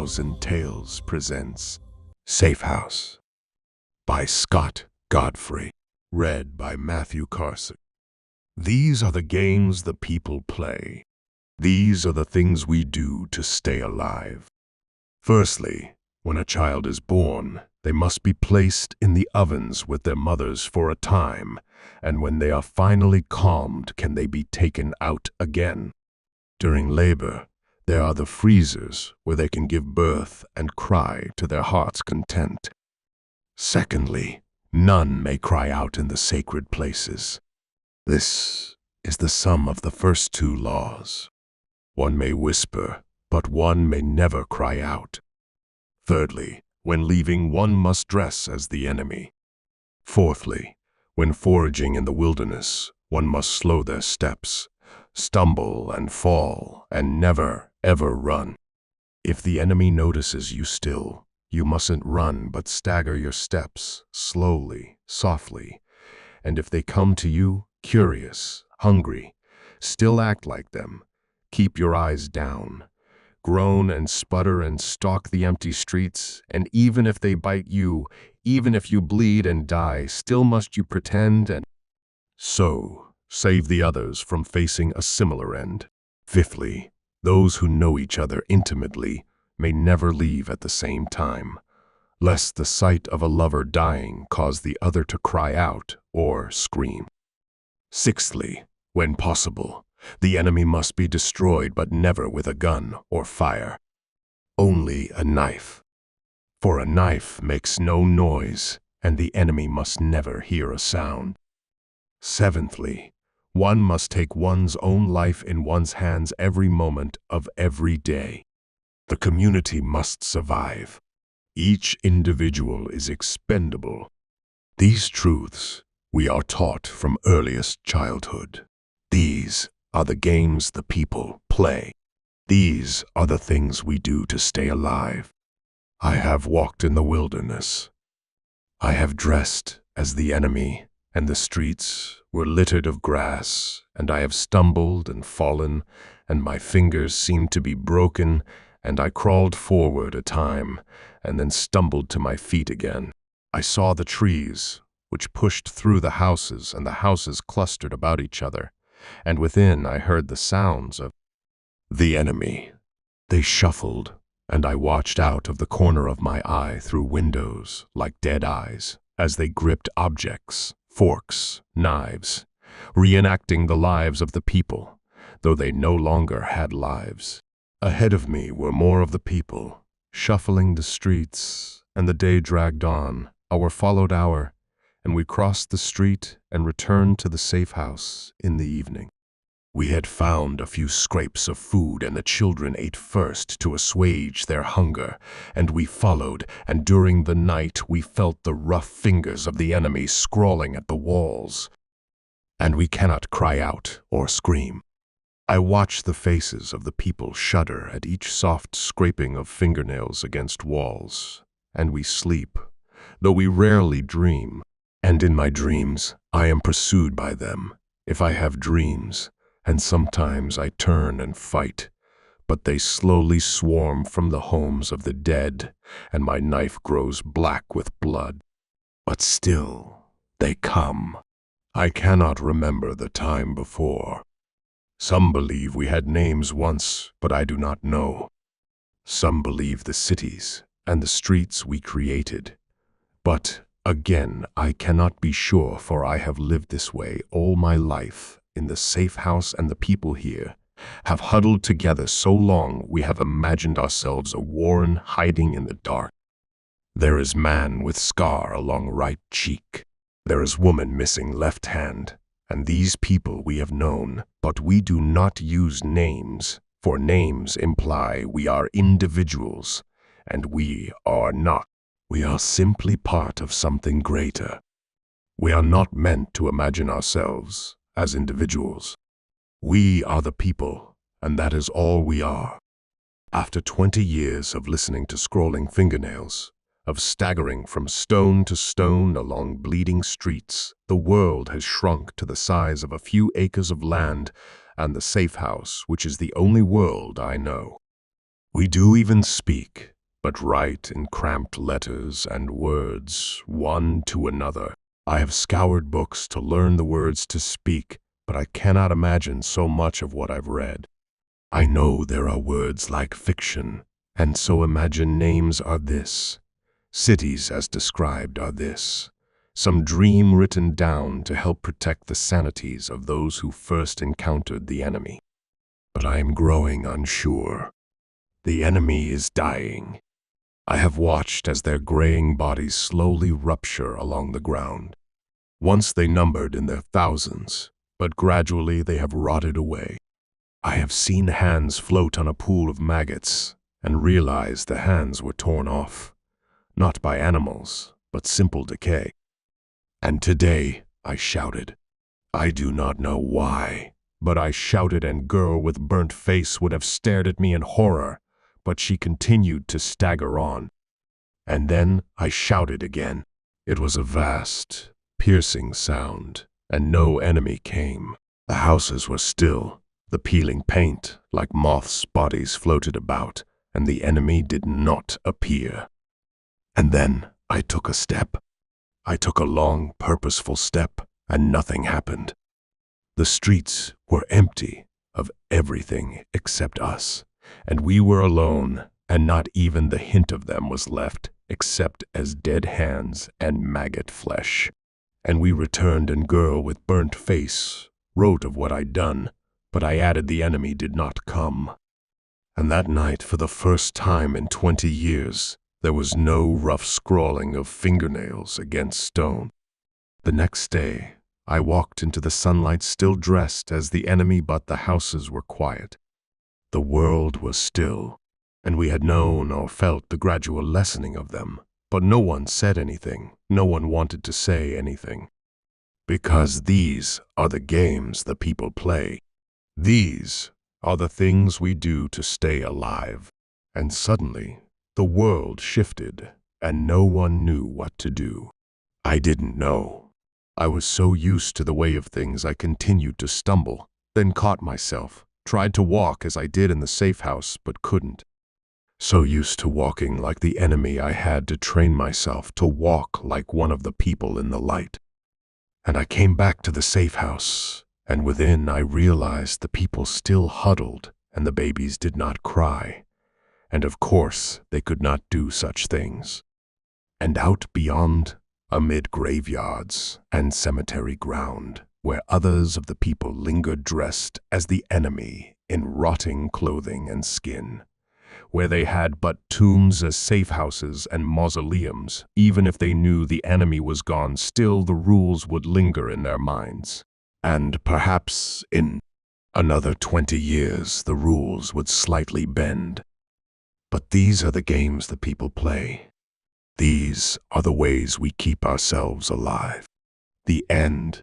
10,000 Tales presents Safe House by Godfrey, read by Matthew Carson. These are the games the people play. These are the things we do to stay alive. Firstly, when a child is born, they must be placed in the ovens with their mothers for a time, and when they are finally calmed, can they be taken out again. During labor, there are the freezers where they can give birth and cry to their heart's content. Secondly, none may cry out in the sacred places. This is the sum of the first two laws. One may whisper, but one may never cry out. Thirdly, when leaving, one must dress as the enemy. Fourthly, when foraging in the wilderness, one must slow their steps, stumble and fall, and never, ever run. If the enemy notices you still, you mustn't run but stagger your steps, slowly, softly. And if they come to you, curious, hungry, still act like them. Keep your eyes down. Groan and sputter and stalk the empty streets, and even if they bite you, even if you bleed and die, still must you pretend and so save the others from facing a similar end. Fifthly, those who know each other intimately may never leave at the same time, lest the sight of a lover dying cause the other to cry out or scream. Sixthly, when possible, the enemy must be destroyed, but never with a gun or fire. Only a knife. For a knife makes no noise, and the enemy must never hear a sound. Seventhly, one must take one's own life in one's hands every moment of every day. The community must survive. Each individual is expendable. These truths we are taught from earliest childhood. These are the games the people play. These are the things we do to stay alive. I have walked in the wilderness. I have dressed as the enemy, and the streets were littered of grass, and I have stumbled and fallen, and my fingers seemed to be broken, and I crawled forward a time, and then stumbled to my feet again. I saw the trees, which pushed through the houses, and the houses clustered about each other, and within I heard the sounds of the enemy. They shuffled, and I watched out of the corner of my eye through windows like dead eyes, as they gripped objects, forks, knives, reenacting the lives of the people, though they no longer had lives. Ahead of me were more of the people, shuffling the streets, and the day dragged on, hour followed hour, and we crossed the street and returned to the safe house in the evening. We had found a few scraps of food, and the children ate first to assuage their hunger, and we followed, and during the night we felt the rough fingers of the enemy scrawling at the walls. And we cannot cry out or scream. I watch the faces of the people shudder at each soft scraping of fingernails against walls, and we sleep, though we rarely dream. And in my dreams, I am pursued by them, if I have dreams, and sometimes I turn and fight, but they slowly swarm from the homes of the dead, and my knife grows black with blood. But still, they come. I cannot remember the time before. Some believe we had names once, but I do not know. Some believe the cities and the streets we created, but again, I cannot be sure, for I have lived this way all my life in the safe house, and the people here have huddled together so long we have imagined ourselves a warren hiding in the dark. There is man with scar along right cheek. There is woman missing left hand, and these people we have known, but we do not use names, for names imply we are individuals, and we are not. We are simply part of something greater. We are not meant to imagine ourselves as individuals. We are the people, and that is all we are. After 20 years of listening to scrawling fingernails, of staggering from stone to stone along bleeding streets, the world has shrunk to the size of a few acres of land and the safe house, which is the only world I know. We do even speak, but write in cramped letters and words, one to another. I have scoured books to learn the words to speak, but I cannot imagine so much of what I've read. I know there are words like fiction, and so imagine names are this. Cities as described are this. Some dream written down to help protect the sanities of those who first encountered the enemy. But I am growing unsure. The enemy is dying. I have watched as their graying bodies slowly rupture along the ground. Once they numbered in their thousands, but gradually they have rotted away. I have seen hands float on a pool of maggots and realized the hands were torn off, not by animals, but simple decay. And today I shouted. I do not know why, but I shouted, and girl with burnt face would have stared at me in horror, but she continued to stagger on. And then I shouted again. It was a vast, piercing sound, and no enemy came. The houses were still. The peeling paint, like moths' bodies, floated about, and the enemy did not appear. And then I took a step. I took a long, purposeful step, and nothing happened. The streets were empty of everything except us, and we were alone, and not even the hint of them was left, except as dead hands and maggot flesh. And we returned, and girl with burnt face wrote of what I'd done, but I added the enemy did not come. And that night, for the first time in 20 years, there was no rough scrawling of fingernails against stone. The next day, I walked into the sunlight still dressed as the enemy, but the houses were quiet. The world was still, and we had known or felt the gradual lessening of them, but no one said anything, no one wanted to say anything. Because these are the games the people play. These are the things we do to stay alive. And suddenly, the world shifted, and no one knew what to do. I didn't know. I was so used to the way of things I continued to stumble, then caught myself, tried to walk as I did in the safe house, but couldn't. So used to walking like the enemy, I had to train myself to walk like one of the people in the light. And I came back to the safe house, and within I realized the people still huddled, and the babies did not cry. And of course they could not do such things. And out beyond, amid graveyards and cemetery ground, where others of the people lingered dressed as the enemy in rotting clothing and skin, where they had but tombs as safe houses and mausoleums, even if they knew the enemy was gone, still the rules would linger in their minds. And perhaps in another 20 years the rules would slightly bend. But these are the games the people play. These are the ways we keep ourselves alive. The end